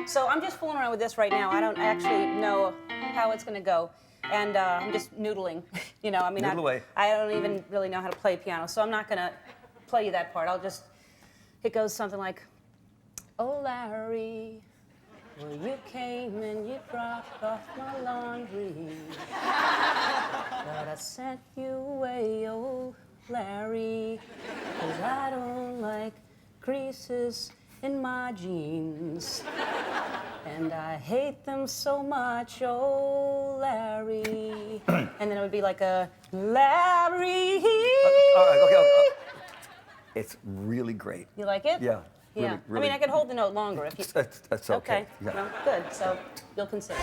So I'm just fooling around with this right now. I don't actually know how it's going to go. And I'm just noodling, you know. I mean, I don't even really know how to play piano, so I'm not going to play you that part. It goes something like, oh, Larry, well, you came and you dropped off my laundry. But I sent you away, oh, Larry, 'cause I don't like creases in my jeans. And I hate them so much, oh, Larry. And then it would be like a, Larry. All right, okay. It's really great. You like it? Yeah. Yeah. Really, I mean, I could hold the note longer if you... That's okay. Yeah. Well, good. So you'll consider.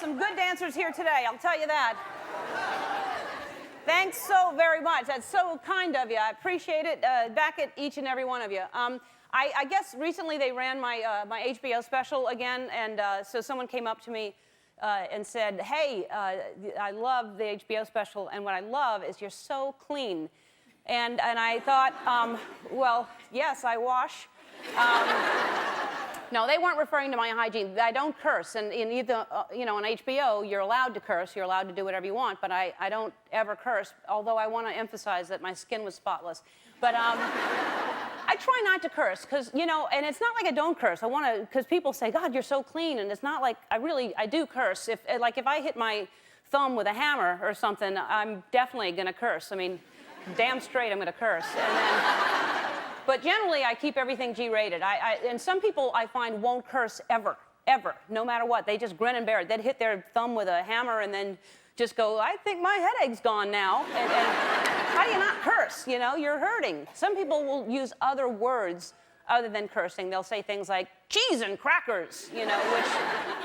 Some good dancers here today, I'll tell you that. Thanks so very much. That's so kind of you. I appreciate it. Back at each and every one of you. I guess recently they ran my HBO special again, and so someone came up to me and said, hey, I love the HBO special, and what I love is you're so clean. And I thought, well, yes, I wash. No, they weren't referring to my hygiene. I don't curse, and in either, you know, on HBO, you're allowed to curse, you're allowed to do whatever you want, but I don't ever curse, although I want to emphasize that my skin was spotless. But I try not to curse, because, you know, and it's not like I don't curse. I want to, because people say, God, you're so clean, and it's not like I do curse. If I hit my thumb with a hammer or something, I'm definitely going to curse. I mean, damn straight I'm going to curse. And then... But generally, I keep everything G-rated. And some people, I find, won't curse ever, no matter what. They just grin and bear it. They'd hit their thumb with a hammer and then just go, I think my headache's gone now. And how do you not curse? You know, you're hurting. Some people will use other words other than cursing. They'll say things like, cheese and crackers, you know, which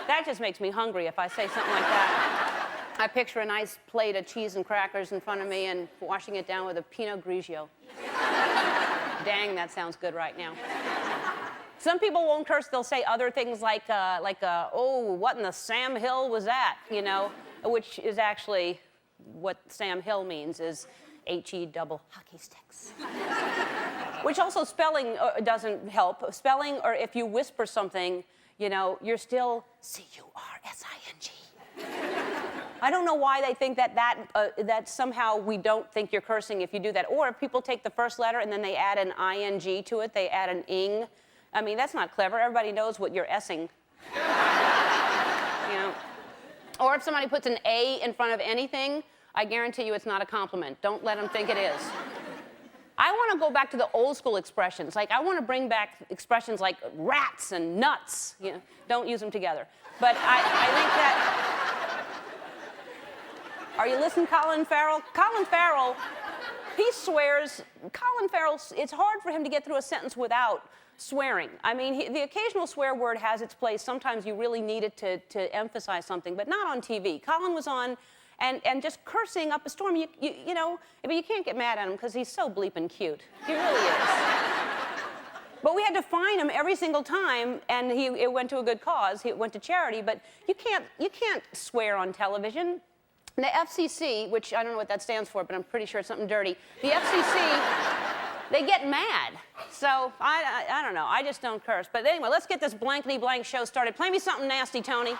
that just makes me hungry if I say something like that. I picture a nice plate of cheese and crackers in front of me and washing it down with a Pinot Grigio. Dang, that sounds good right now. Some people won't curse. They'll say other things like, oh, what in the Sam Hill was that? You know, which is actually what Sam Hill means is H-E double hockey sticks. Which also spelling doesn't help. Spelling, or if you whisper something, you know, you're still C-U-R-S-I-N-G. I don't know why they think that somehow we don't think you're cursing if you do that. Or if people take the first letter and then they add an ing to it, they add an ing. I mean, that's not clever. Everybody knows what you're essing. You know? Or if somebody puts an A in front of anything, I guarantee you it's not a compliment. Don't let them think it is. I want to go back to the old school expressions. Like, I want to bring back expressions like rats and nuts. You know, don't use them together. But I think that... Are you listening, Colin Farrell? Colin Farrell, he swears. Colin Farrell, it's hard for him to get through a sentence without swearing. I mean, the occasional swear word has its place. Sometimes you really need it to emphasize something, but not on TV. Colin was on and just cursing up a storm. You know, I mean, you can't get mad at him because he's so bleeping cute. He really is. But we had to fine him every single time, and it went to a good cause. It went to charity, but you can't swear on television. The FCC, which I don't know what that stands for, but I'm pretty sure it's something dirty. The FCC, they get mad. So I don't know. I just don't curse. But anyway, let's get this blankety blank show started. Play me something nasty, Tony.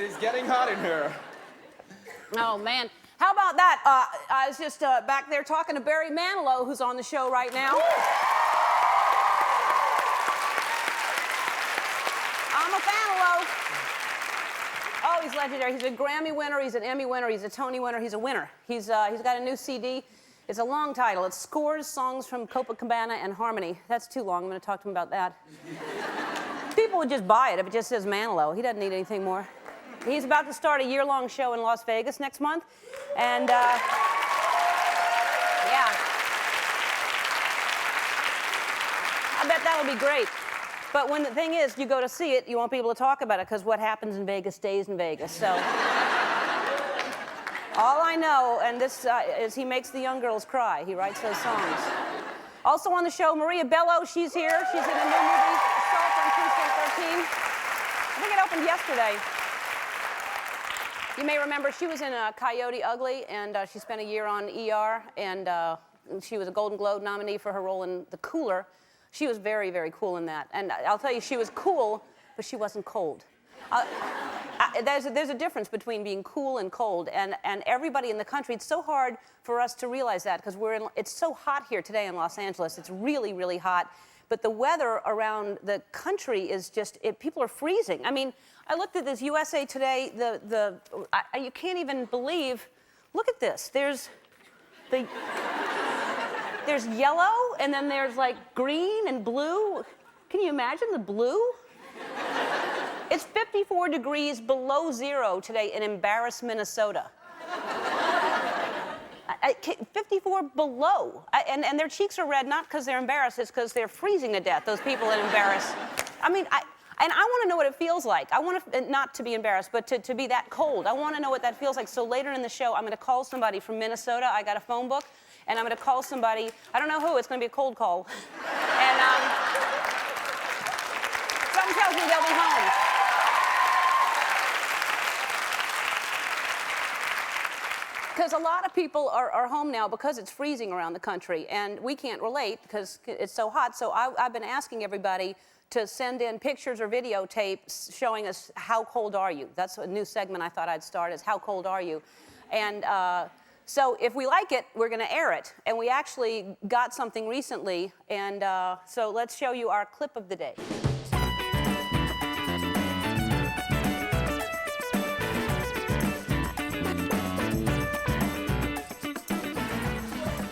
It is getting hot in here. Oh, man. How about that? I was just back there talking to Barry Manilow, who's on the show right now. I'm a fan of Low. Oh, he's legendary. He's a Grammy winner. He's an Emmy winner. He's a Tony winner. He's a winner. He's got a new CD. It's a long title. It's Scores, Songs from Copacabana and Harmony. That's too long. I'm going to talk to him about that. People would just buy it if it just says Manilow. He doesn't need anything more. He's about to start a year-long show in Las Vegas next month. And, yeah. I bet that'll be great. But when the thing is, you go to see it, you won't be able to talk about it, because what happens in Vegas stays in Vegas. So all I know, and this is he makes the young girls cry. He writes those songs. Also on the show, Maria Bello. She's here. She's in a new movie, Assault on Precinct 13. I think it opened yesterday. You may remember she was in Coyote Ugly, and she spent a year on ER, and she was a Golden Globe nominee for her role in The Cooler. She was very, very cool in that. And I'll tell you, she was cool, but she wasn't cold. There's a difference between being cool and cold, and everybody in the country, it's so hard for us to realize that, because it's so hot here today in Los Angeles. It's really, really hot. But the weather around the country is just, people are freezing. I mean, I looked at this USA Today, you can't even believe, look at this. There's yellow, and then there's like green and blue. Can you imagine the blue? It's 54 degrees below zero today in Embarrass, Minnesota. 54 below. And their cheeks are red, not because they're embarrassed, it's because they're freezing to death, those people that embarrass. I mean, I want to know what it feels like. I want to, not to be embarrassed, but to be that cold. I want to know what that feels like. So later in the show, I'm going to call somebody from Minnesota. I got a phone book, and I'm going to call somebody. I don't know who. It's going to be a cold call. And something tells me they'll be home. Because a lot of people are home now because it's freezing around the country, and we can't relate because it's so hot. So I've been asking everybody to send in pictures or videotapes showing us how cold are you. That's a new segment I thought I'd start, is how cold are you? And so if we like it, we're going to air it. And we actually got something recently, and so let's show you our clip of the day.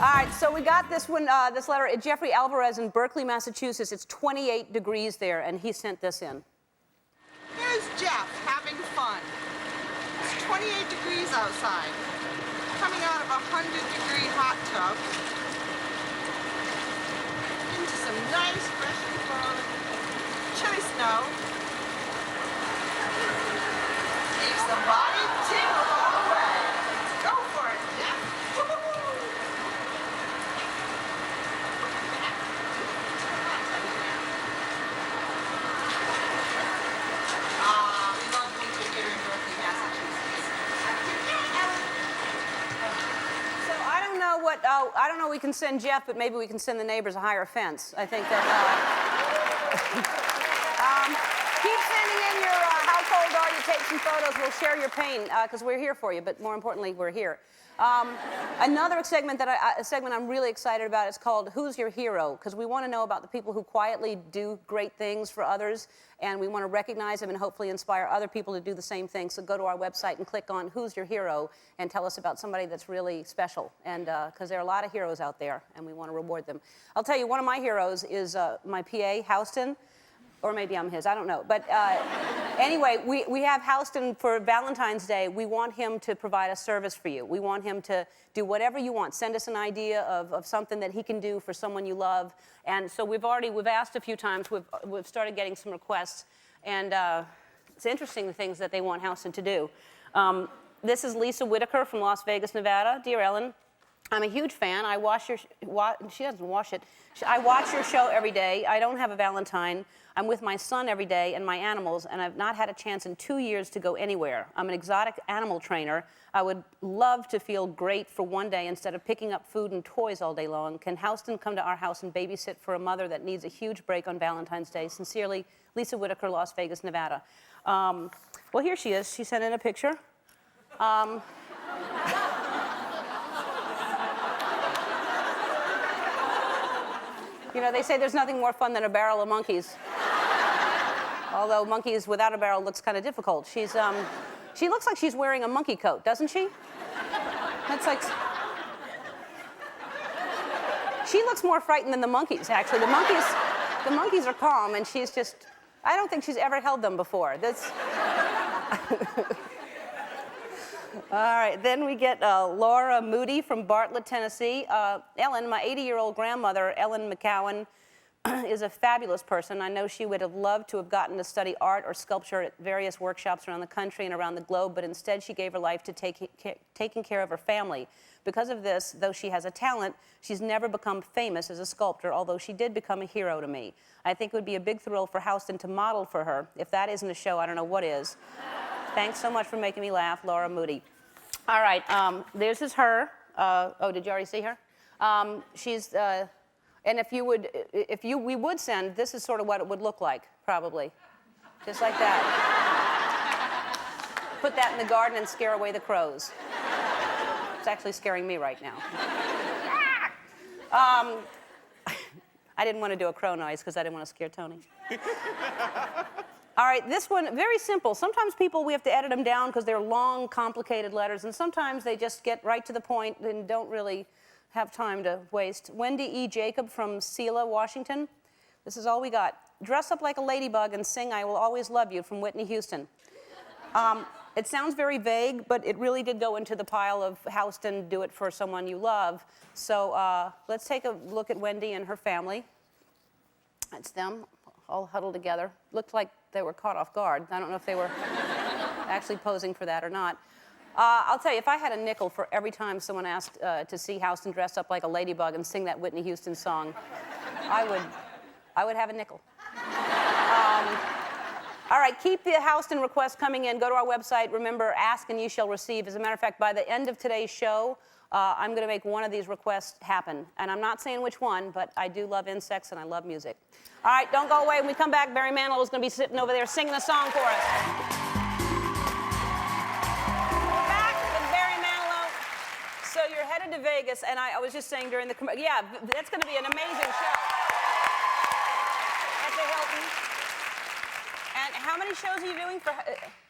All right, so we got this one, this letter. Jeffrey Alvarez in Berkeley, Massachusetts. It's 28 degrees there, and he sent this in. Here's Jeff having fun. It's 28 degrees outside. Coming out of a 100-degree hot tub. Into some nice, freshly fallen chili snow. Makes the body tingle all the way. Go for it, Jeff. I don't know we can send Jeff, but maybe we can send the neighbors a higher fence. I think that... keep sending in your how cold are you, take some photos. We'll share your pain, because we're here for you, but more importantly, we're here. Another segment I'm really excited about is called Who's Your Hero? Because we want to know about the people who quietly do great things for others, and we want to recognize them and hopefully inspire other people to do the same thing. So go to our website and click on Who's Your Hero and tell us about somebody that's really special. And because there are a lot of heroes out there, and we want to reward them. I'll tell you, one of my heroes is my PA, Houston. Or maybe I'm his, I don't know. But anyway, we have Houston for Valentine's Day. We want him to provide a service for you. We want him to do whatever you want. Send us an idea of something that he can do for someone you love. And so we've asked a few times. We've started getting some requests. And it's interesting the things that they want Houston to do. This is Lisa Whitaker from Las Vegas, Nevada. Dear Ellen, I'm a huge fan. I watch your... she doesn't watch it. I watch your show every day. I don't have a Valentine. I'm with my son every day and my animals, and I've not had a chance in 2 years to go anywhere. I'm an exotic animal trainer. I would love to feel great for one day instead of picking up food and toys all day long. Can Houston come to our house and babysit for a mother that needs a huge break on Valentine's Day? Sincerely, Lisa Whitaker, Las Vegas, Nevada. Well, here she is. She sent in a picture. You know, they say there's nothing more fun than a barrel of monkeys. Although monkeys without a barrel looks kind of difficult. She looks like she's wearing a monkey coat, doesn't she? That's like... She looks more frightened than the monkeys, actually. The monkeys are calm, and she's just... I don't think she's ever held them before. That's... All right, then we get Laura Moody from Bartlett, Tennessee. Ellen, my 80-year-old grandmother, Ellen McCowan, is a fabulous person. I know she would have loved to have gotten to study art or sculpture at various workshops around the country and around the globe, but instead she gave her life to taking care of her family. Because of this, though she has a talent, she's never become famous as a sculptor, although she did become a hero to me. I think it would be a big thrill for Houston to model for her. If that isn't a show, I don't know what is. Thanks so much for making me laugh, Laura Moody. All right, this is her. Oh, did you already see her? She's, and we would send, this is sort of what it would look like, probably. Just like that. Put that in the garden and scare away the crows. It's actually scaring me right now. I didn't want to do a crow noise because I didn't want to scare Tony. All right, this one, very simple. Sometimes people, we have to edit them down because they're long, complicated letters, and sometimes they just get right to the point and don't really have time to waste. Wendy E. Jacob from Selah, Washington. This is all we got. Dress up like a ladybug and sing I Will Always Love You from Whitney Houston. It sounds very vague, but it really did go into the pile of Houston, do it for someone you love. So let's take a look at Wendy and her family. That's them, all huddled together. Looked like they were caught off guard. I don't know if they were actually posing for that or not. I'll tell you, if I had a nickel for every time someone asked to see Houston dress up like a ladybug and sing that Whitney Houston song, I would have a nickel. All right, keep the Houston requests coming in. Go to our website. Remember, ask and you shall receive. As a matter of fact, by the end of today's show, I'm going to make one of these requests happen. And I'm not saying which one, but I do love insects and I love music. All right, don't go away. When we come back, Barry Manilow is going to be sitting over there singing a song for us. Back with Barry Manilow. So you're headed to Vegas, and I was just saying during the yeah, that's going to be an amazing show. At the Hilton. And how many shows are you doing for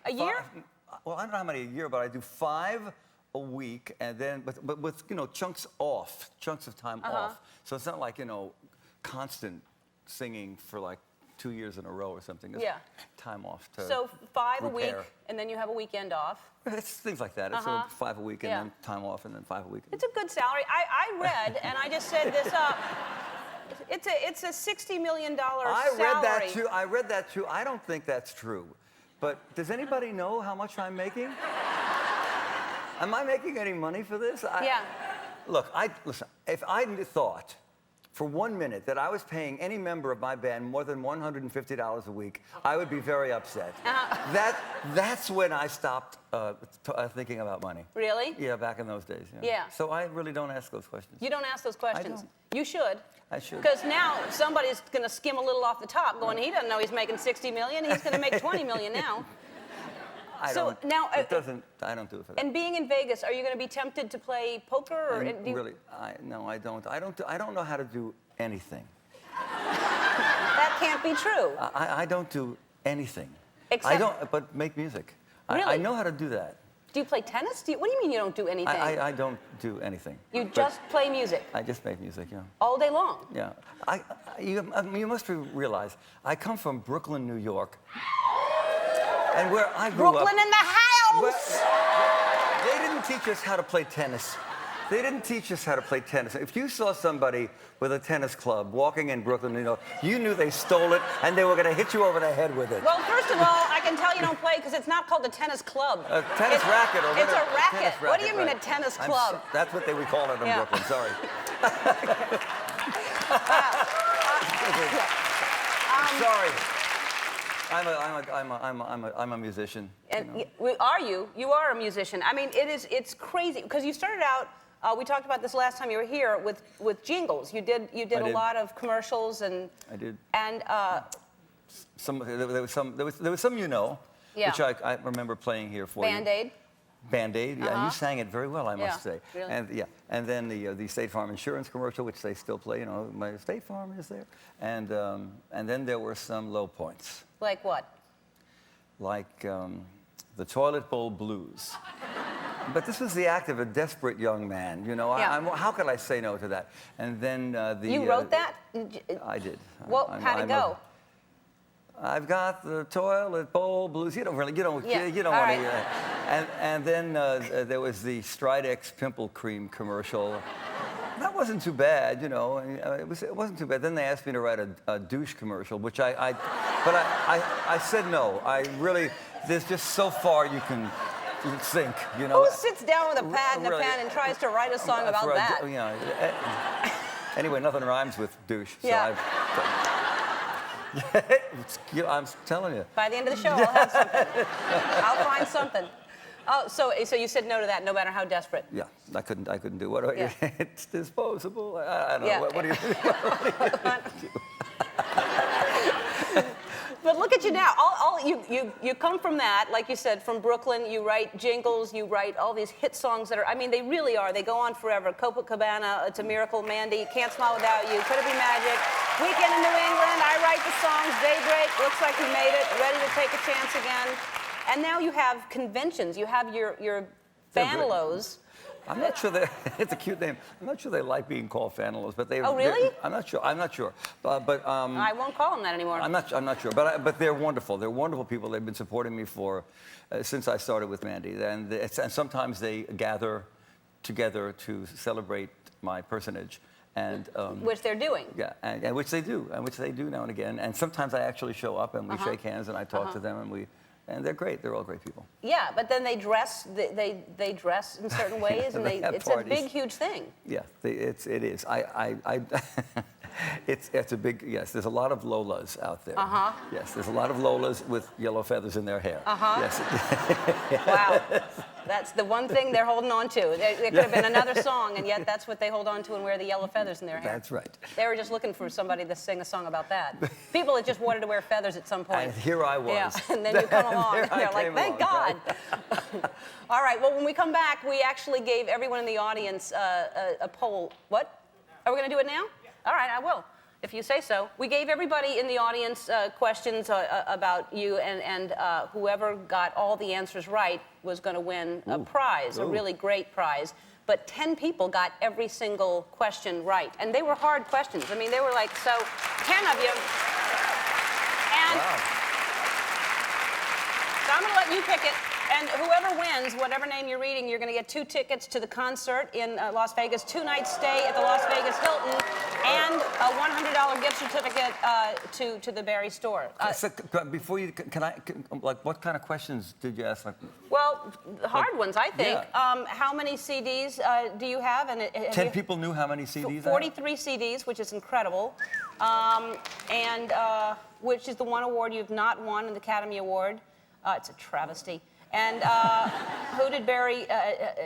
a year? Well, I don't know how many a year, but I do 5 a week, and then but with chunks of time off. So it's not like constant singing for like 2 years in a row or something. It's time off to So 5 repair. a week, and then you have a weekend off. It's things like that. It's 5 a week and then time off, and then 5 a week. It's a good salary. I read, and I just said this up. It's a $60 million salary. I read that too. I don't think that's true. But does anybody know how much I'm making? Am I making any money for this? Yeah. Look, listen, if I thought for 1 minute that I was paying any member of my band more than $150 a week, I would be very upset. That's when I stopped thinking about money. Really? Yeah, back in those days. Yeah. So I really don't ask those questions. You don't ask those questions. I don't. You should. I should. Because now somebody's going to skim a little off the top, going, he doesn't know he's making $60 million. He's going to make $20 million now. I don't do it for that. And being in Vegas, are you going to be tempted to play poker? Or No, I don't. I don't know how to do anything. That can't be true. I don't do anything. But make music. Really? I know how to do that. Do you play tennis? What do you mean you don't do anything? I don't do anything. You just play music? I just make music, yeah. All day long? Yeah. You must realize, I come from Brooklyn, New York. And where I grew up... Brooklyn in the house! They didn't teach us how to play tennis. They didn't teach us how to play tennis. If you saw somebody with a tennis club walking in Brooklyn, you knew they stole it and they were going to hit you over the head with it. Well, first of all, I can tell you don't play because it's not called a tennis club. A tennis racket or whatever. It's a racket. Tennis racket. What do you mean a tennis club? That's what we call it in Brooklyn. Sorry. Sorry. I'm a musician. And are you? You are a musician. I mean, it's crazy because you started out. We talked about this last time you were here with jingles. You did a lot of commercials and. I did. And there was some. Yeah. which I remember playing here for you. Band-Aid. Band-Aid, yeah, you sang it very well, I must Yeah, say. really? And then the State Farm insurance commercial, which they still play. You know, my State Farm is there. And then there were some low points, Like what? like the Toilet Bowl Blues. But this was the act of a desperate young man, you know. Yeah. How could I say no to that? And then You wrote that? I did. Well, how'd it go? I've got the toilet bowl blues. You don't want Yeah, to all want right. to. And then there was the Stridex pimple cream commercial. That wasn't too bad, you know. It wasn't too bad. Then they asked me to write a douche commercial, which I said no. I really, there's just so far you can sink, you know. Who sits down with a pad and a Really. pen and tries to write a song about For that? You know, anyway, nothing rhymes with douche. Yeah. I'm telling you. By the end of the show, I'll have something. I'll find something. Oh, so you said no to that, no matter how desperate. Yeah, I couldn't do what. Yeah. It's disposable. I don't Yeah. know. What do you think? But look at you now. You come from that, like you said, from Brooklyn. You write jingles. You write all these hit songs that are, I mean, they really are. They go on forever. Copacabana, It's a Miracle, Mandy, Can't Smile Without You, Could It Be Magic, Weekend in New England, I Write the Songs, Daybreak, Looks Like You Made It, Ready to Take a Chance Again. And now you have conventions. You have your Manilows. I'm not sure they. It's a cute name. I'm not sure they like being called Fanilows, but they. Oh, really? I'm not sure. I'm not sure. But I won't call them that anymore. I'm not sure. But they're wonderful. They're wonderful people. They've been supporting me for since I started with Mandy. And sometimes they gather together to celebrate my personage. And Which they're doing. yeah, and which they do, now and again. And sometimes I actually show up and we shake hands and I talk to them and they're great. They're all great people. Yeah, but then they dress. They dress in certain ways, and They have it's parties. a big, huge thing. Yeah, it is. It's a big, yes, there's a lot of Lolas out there. Yes, there's a lot of Lolas with yellow feathers in their hair. Yes. Wow, that's the one thing they're holding on to. There could have been another song, and yet that's what they hold on to and wear the yellow feathers in their hair. That's right. They were just looking for somebody to sing a song about that. People that just wanted to wear feathers at some point. And here I was. Yeah, and then you come along, There and I they're like, came thank along, God. All right, well, when we come back, we actually gave everyone in the audience a poll. What? Are we going to do it now? All right, I will, if you say so. We gave everybody in the audience questions about you, and whoever got all the answers right was going to win a prize, a really great prize. But 10 people got every single question right. And they were hard questions. I mean, they were like, so 10 of you. And so I'm going to let you pick it. And whoever wins, whatever name you're reading, you're going to get 2 tickets to the concert in Las Vegas, 2-night stay at the Las Vegas Hilton, and a $100 gift certificate to the Barry store. So, before you, like, what kind of questions did you ask? Like, Well, the hard ones, I think. Yeah. How many CDs do you have? And 10 people knew how many CDs I had? 43 CDs, which is incredible. And which is the one award you've not won, an Academy Award. It's a travesty. And who did Barry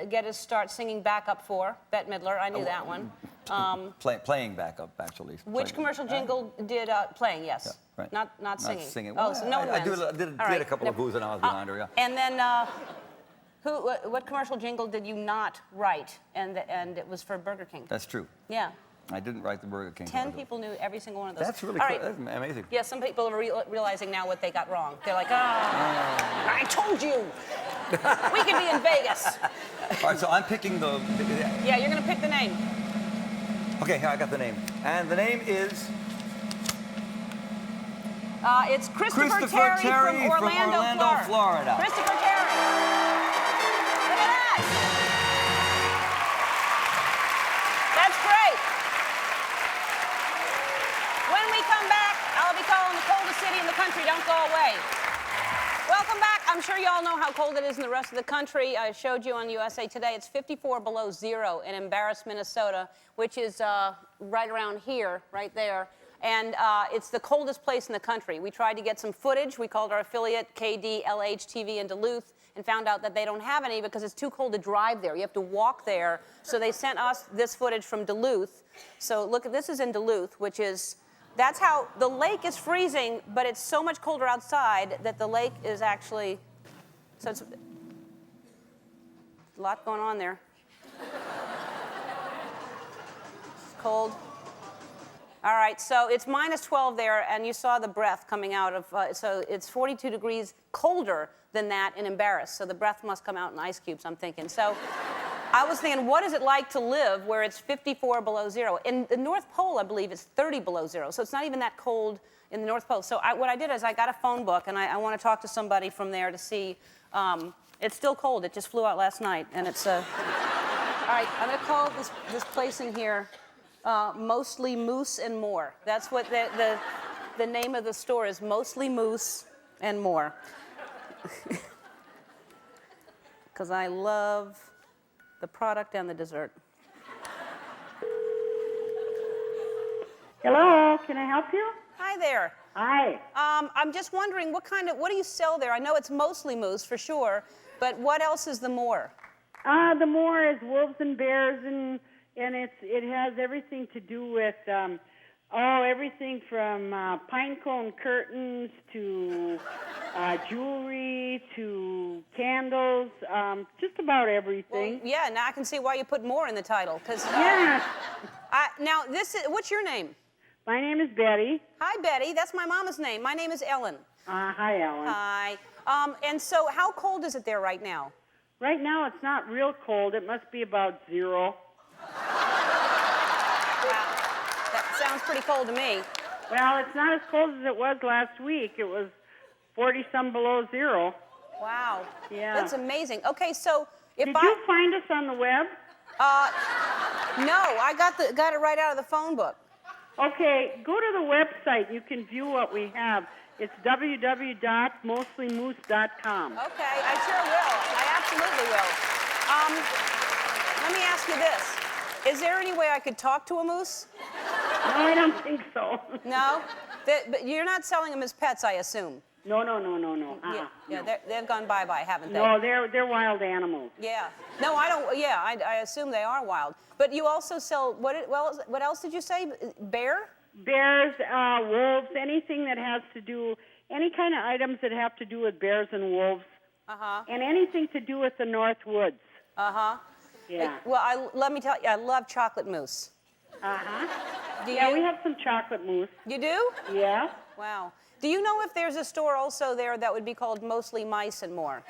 get his start singing backup for? Bette Midler, I knew that one. Playing backup, actually. Which commercial jingle did playing? Yes, Yeah, right. not singing. singing. Oh, Well, so no one I wins. did All right, a couple of who's and ahs behind her, yeah. And then, what commercial jingle did you not write? And it was for Burger King. That's true. Yeah. I didn't write the Burger King 10 commercial. people knew every single one of those. That's really All cool. right. That's amazing. Yeah, some people are realizing now what they got wrong. They're like, I told you. We could be in Vegas. All right, so I'm picking the. Yeah, you're going to pick the name. Okay, here I got the name. And the name is It's Christopher Terry from Orlando, Florida. Christopher Terry. Look at that. That's great. When we come back, I'll be calling the coldest city in the country. Don't go away. Welcome back. I'm sure you all know how cold it is in the rest of the country. I showed you on USA Today. It's 54 below zero in Embarrass, Minnesota, which is right around here, right there. And it's the coldest place in the country. We tried to get some footage. We called our affiliate KDLH-TV in Duluth and found out that they don't have any because it's too cold to drive there. You have to walk there. So they sent us this footage from Duluth. So look, this is in Duluth, which is That's how the lake is freezing, but it's so much colder outside that the lake is actually, so it's a lot going on there. It's cold. All right, so it's -12 there, and you saw the breath coming out of, so it's 42 degrees colder than that in Embarrassed, so the breath must come out in ice cubes, I'm thinking. So I was thinking, what is it like to live where it's 54 below zero? In the North Pole, I believe, it's 30 below zero, so it's not even that cold in the North Pole. So what I did is I got a phone book, and I want to talk to somebody from there to see. It's still cold. It just flew out last night, and it's all right, I'm going to call this place in here Mostly Moose and More. That's what the name of the store is, Mostly Moose and More. Because I love the product and the dessert. Hello, can I help you? Hi there. Hi. I'm just wondering what do you sell there? I know it's mostly moose for sure, but what else is the more? The more is wolves and bears, and it has everything to do with everything from pine cone curtains to jewelry to candles, just about everything. Well, yeah, now I can see why you put more in the title, because Yeah. now what's your name? My name is Betty. Hi, Betty. That's my mama's name. My name is Ellen. Hi, Ellen. Hi. And so, how cold is it there right now? Right now, it's not real cold. It must be about 0. Wow, that sounds pretty cold to me. Well, it's not as cold as it was last week. It was 40-some below 0. Wow. Yeah. That's amazing. Okay, so if Did you find us on the web? No, I got it right out of the phone book. Okay, go to the website. You can view what we have. It's www.mostlymoose.com. Okay, I sure will. I absolutely will. Let me ask you this. Is there any way I could talk to a moose? No, I don't think so. No? But you're not selling them as pets, I assume. No. Yeah, they've gone bye-bye, haven't they? No, they're wild animals. Yeah. No, I don't. Yeah, I assume they are wild. But you also sell what else did you say? Bear? Bears, wolves, anything that has to do, any kind of items that have to do with bears and wolves. Uh-huh. And anything to do with the North Woods. Uh-huh. Yeah. Well, let me tell you, I love chocolate mousse. Uh-huh. Do Yeah, you? we have some chocolate mousse. You do? Yeah. Wow. Do you know if there's a store also there that would be called Mostly Mice and More?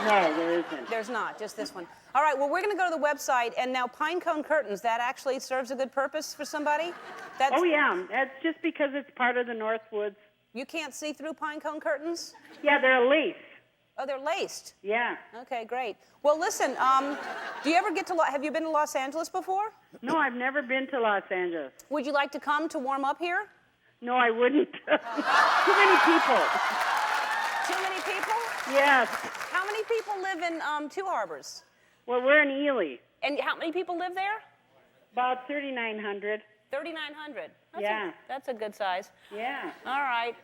No, there isn't. There's not, just this one. All right, well, we're going to go to the website, and now pine cone curtains, that actually serves a good purpose for somebody? Oh, yeah. That's just because it's part of the North Woods. You can't see through pine cone curtains? Yeah, they're lace. Oh, they're laced. Yeah. Okay, great. Well, listen, do you ever have you been to Los Angeles before? No, I've never been to Los Angeles. Would you like to come to warm up here? No, I wouldn't. Too many people. Too many people? Yes. How many people live in Two Harbors? Well, we're in Ely. And how many people live there? About 3,900. 3,900. Yeah. That's a good size. Yeah. All right.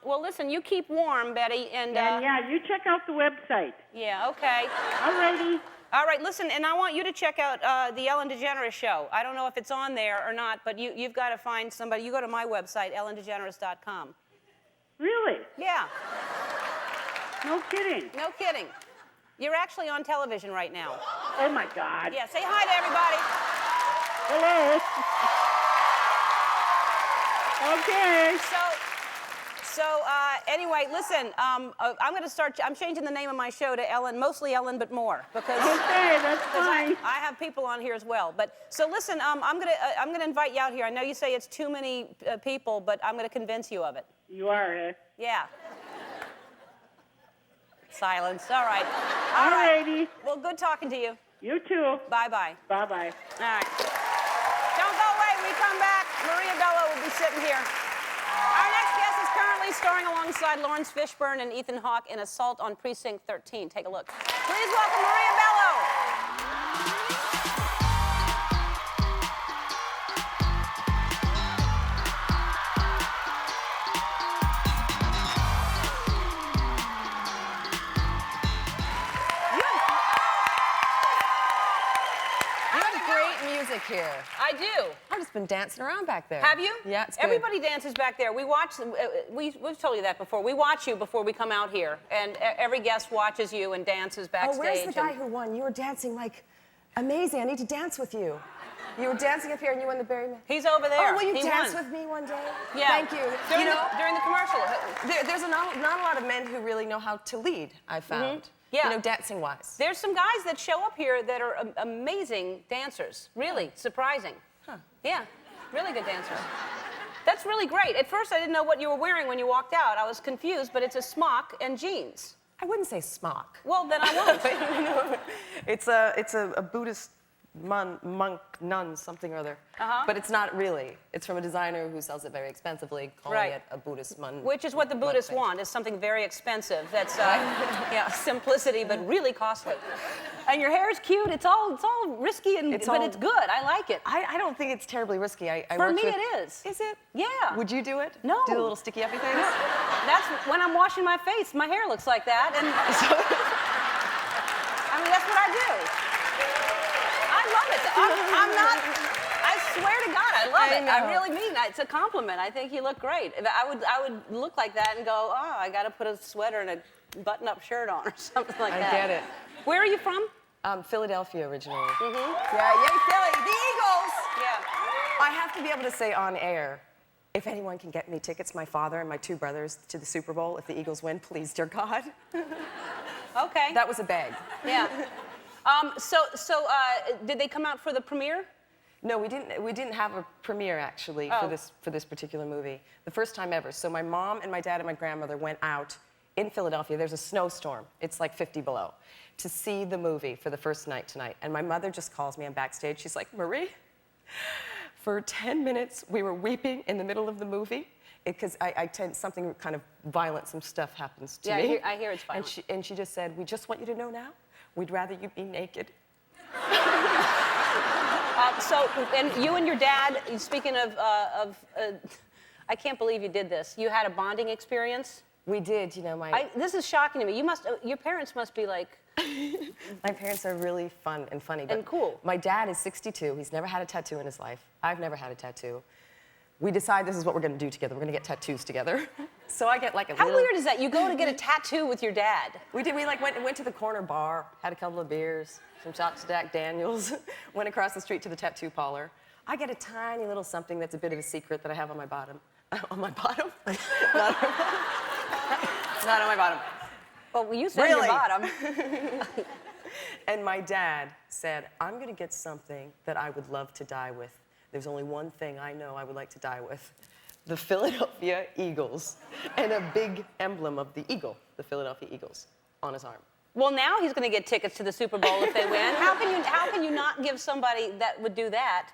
Well, listen, you keep warm, Betty, and yeah, you check out the website. yeah, okay. Alrighty. All right, listen, and I want you to check out The Ellen DeGeneres Show. I don't know if it's on there or not, but you've got to find somebody. You go to my website, ellendegeneres.com. Really? Yeah, No kidding. no kidding. You're actually on television right now. Oh, my God. Yeah, say hi to everybody. Hello. Okay. So anyway, listen, I'm changing the name of my show to Ellen, Mostly Ellen, but More, because Okay, that's fine. I have people on here as well. But so listen, I'm gonna invite you out here. I know you say it's too many people, but I'm gonna convince you of it. You are, eh? Yeah. Silence. All right. Alrighty. Well, good talking to you. You too. Bye-bye. Bye-bye. All right. Don't go away. When we come back, Maria Bello will be sitting here. Our next guest is currently starring alongside Lawrence Fishburne and Ethan Hawke in Assault on Precinct 13. Take a look. Please welcome Maria Bello. You have great music here. I do. I've just been dancing around back there. Have you? Yeah, it's good. Everybody dances back there. We watch, we've told you that before. We watch you before we come out here, and every guest watches you and dances backstage. Oh, where's the guy who won? You were dancing like amazing. I need to dance with you. You were dancing up here and you won the Barry Manilow. He's over there. Oh, will you He dance won. with me one day? Yeah. Thank you. During, during the commercial. There's not a lot of men who really know how to lead, I found. Yeah. You know, dancing-wise. There's some guys that show up here that are amazing dancers. Really surprising. Huh. Yeah, really good dancers. That's really great. At first, I didn't know what you were wearing when you walked out. I was confused, but it's a smock and jeans. I wouldn't say smock. Well, then I won't. It's a Buddhist monk, nun, something or other. But it's not really. It's from a designer who sells it very expensively, calling it a Buddhist monk. Which is what the Buddhists want, is something very expensive. That's yeah, simplicity, but really costly. And your hair is cute. It's all risky, but it's good. I like it. I don't think it's terribly risky. For me, it is. Is it? Yeah. Would you do it? No. Do the little sticky uppy things? That's when I'm washing my face. My hair looks like that, and I mean that's what I do. I love it. I'm not. I swear to God, I love it. I really mean that. It's a compliment. I think you look great. I would look like that and go, oh, I got to put a sweater and a button-up shirt on or something like that. I get it. Where are you from? Philadelphia originally. Yeah, yay Philly, the Eagles! Yeah. I have to be able to say on air, if anyone can get me tickets, my father and my two brothers, to the Super Bowl, if the Eagles win, please, dear God. Okay. That was a beg. Yeah. Did they come out for the premiere? No, we didn't have a premiere actually for this particular movie. The first time ever. So my mom and my dad and my grandmother went out in Philadelphia. There's a snowstorm. It's like 50 below. To see the movie for the first night tonight. And my mother just calls me. I'm backstage. She's like, Marie, for 10 minutes we were weeping in the middle of the movie because I tend something kind of violent, some stuff happens to me. I hear it's violent. And she just said, we just want you to know now, we'd rather you be naked. And you and your dad, speaking of I can't believe you did this. You had a bonding experience? We did, you know, this is shocking to me. Your parents must be like... My parents are really fun and funny. And cool. My dad is 62. He's never had a tattoo in his life. I've never had a tattoo. We decide this is what we're going to do together. We're going to get tattoos together. So I get like a How little... weird is that? You go to get a tattoo with your dad. We did. We like went to the corner bar, had a couple of beers, some shots of Jack Daniels, went across the street to the tattoo parlor. I get a tiny little something that's a bit of a secret that I have on my bottom. On my bottom? Not on my bottom. Well, you said your bottom. And my dad said, I'm going to get something that I would love to die with. There's only one thing I know I would like to die with. The Philadelphia Eagles. And a big emblem of the eagle, the Philadelphia Eagles, on his arm. Well, now he's going to get tickets to the Super Bowl if they win. How can you not give somebody that would do that?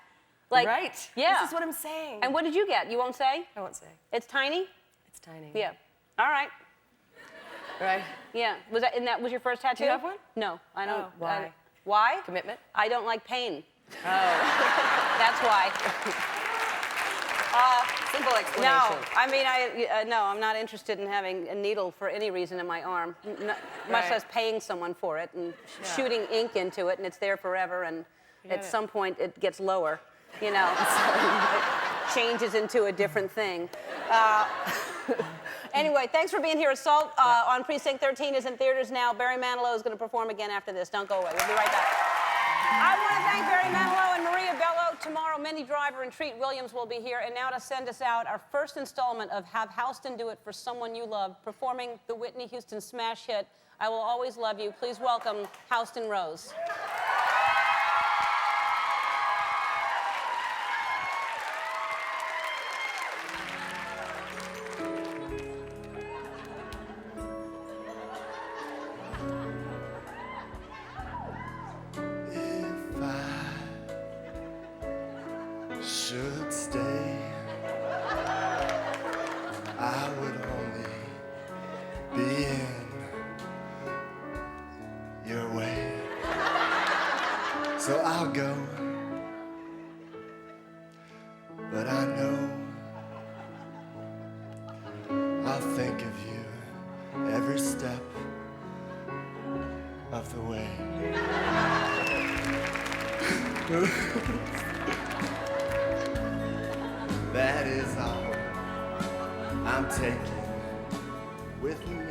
Like, right. Yeah. This is what I'm saying. And what did you get? You won't say? I won't say. It's tiny? It's tiny. Yeah. All right. Right? Yeah. And that was your first tattoo? Do you have one? No, I don't. Oh, why? Why? Commitment? I don't like pain. Oh. That's why. Simple explanation. No, I mean, no, I'm not interested in having a needle for any reason in my arm, much less paying someone for it and shooting ink into it, and it's there forever, and at some point it gets lower, you know. It changes into a different thing. Anyway, thanks for being here. Assault on Precinct 13 is in theaters now. Barry Manilow is going to perform again after this. Don't go away. We'll be right back. I want to thank Barry Manilow and Maria Bello. Tomorrow, Minnie Driver and Treat Williams will be here. And now to send us out, our first installment of Have Houston Do It for Someone You Love, performing the Whitney Houston smash hit, I Will Always Love You. Please welcome Houston Rose. Should stay, I would only be in your way. So I'll go, but I know I'll think of you every step of the way. I'm taking with me